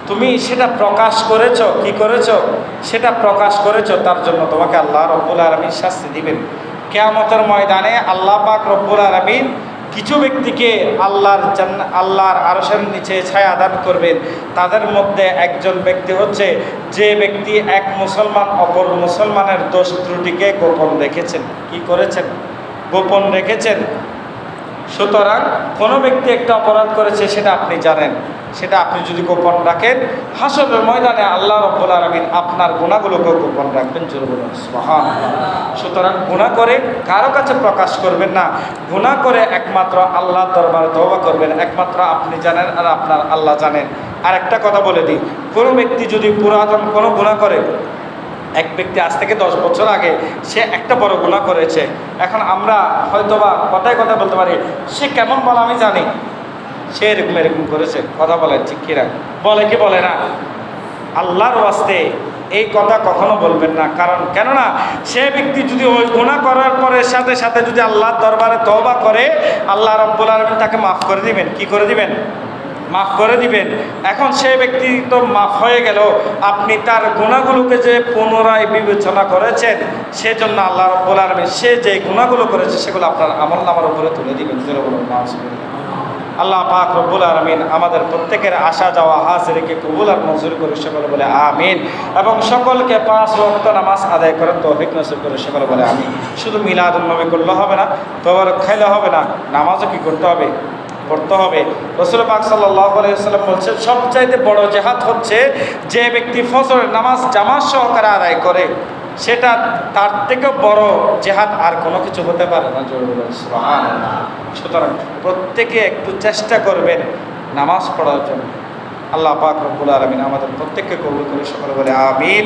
তুমি সেটা প্রকাশ করেছ, কি করেছ? সেটা প্রকাশ করেছ, তার জন্য তোমাকে আল্লাহ রব্বুল আলামিন শাস্তি দিবেন। কিয়ামতের ময়দানে আল্লাহ পাক রব্বুল আলামিন কিছু ব্যক্তিকে আল্লাহর আরশের নিচে ছায়া দান করবেন। তাদের মধ্যে একজন ব্যক্তি হচ্ছে যে ব্যক্তি এক মুসলমান অপর মুসলমানের দোষ ত্রুটিকে গোপন রেখেছেন। কি করেছেন? গোপন রেখেছেন। সুতরাং কোনো ব্যক্তি একটা অপরাধ করেছে সেটা আপনি জানেন, সেটা আপনি যদি গোপন রাখেন, হাসরের ময়দানে আল্লাহ রাব্বুল আলামিন আপনার গুনাহগুলোকে গোপন রাখবেন। জোরে বলুন সুবহানাল্লাহ। সুতরাং গুনাহ করে কারো কাছে প্রকাশ করবেন না, গুনাহ করে একমাত্র আল্লাহর দরবারে তওবা করবেন। একমাত্র আপনি জানেন আর আপনার আল্লাহ জানেন। আর একটা কথা বলে দিই, কোনো ব্যক্তি যদি পুরাতন কোনো গুনাহ করে, এক ব্যক্তি আজ থেকে 10 বছর আগে সে একটা বড় গুনাহ করেছে, এখন আমরা হয়তোবা কথায় কথা বলতে পারি সে কেমন বলে আমি জানি, সে এরকম করেছে, কথা বলে ঠিক কিনা? বলে কি বলে না? আল্লাহর ওয়াস্তে এই কথা কখনো বলবেন না। কারণ কেননা সে ব্যক্তি যদি ওই গুনাহ করার পরে সাথে সাথে যদি আল্লাহর দরবারে তওবা করে, আল্লাহ রাব্বুল আলামিন তাকে মাফ করে দিবেন। কি করে দিবেন? মাফ করে দিবেন। এখন সেই ব্যক্তি তো মাফ হয়ে গেল, আপনি তার গুনাহগুলোকে যে পুনরায় বিবেচনা করেছেন, সেজন্য আল্লাহ রাব্বুল আলামিন সে যে গুনাহগুলো করেছে সেগুলো আপনার আমলনামার উপরে তুলে দিবেন। আল্লাহ পাক রব্বুল আলামিন আমাদের প্রত্যেকের আসা যাওয়া হাজিরিকে কবুল আর মঞ্জুর করে সকলে বলে আমিন, এবং সকলকে 5 ওয়াক্ত নামাজ আদায় করার তৌফিক নসিব করে সকলে বলে আমিন। শুধু মিলাদুন নবী করলে হবে না, তওবার খাইলে হবে না, নামাজও কি করতে হবে? পড়তে হবে। রাসূল পাক সাল্লাল্লাহু আলাইহি ওয়াসাল্লাম বলছেন, সবচাইতে বড় জিহাদ হচ্ছে যে ব্যক্তি ফজরের নামাজ জামাত সহকারে আদায় করে, সেটা তার থেকে বড় জিহাদ আর কোনো কিছু হতে পারে না। সুবহানাল্লাহ। সুতরাং প্রত্যেকে একটু চেষ্টা করবেন নামাজ পড়ার জন্য। আল্লাহ পাক রব্বুল আলামিন আমাদের প্রত্যেককে কবুল করে সকলে বলে আমিন।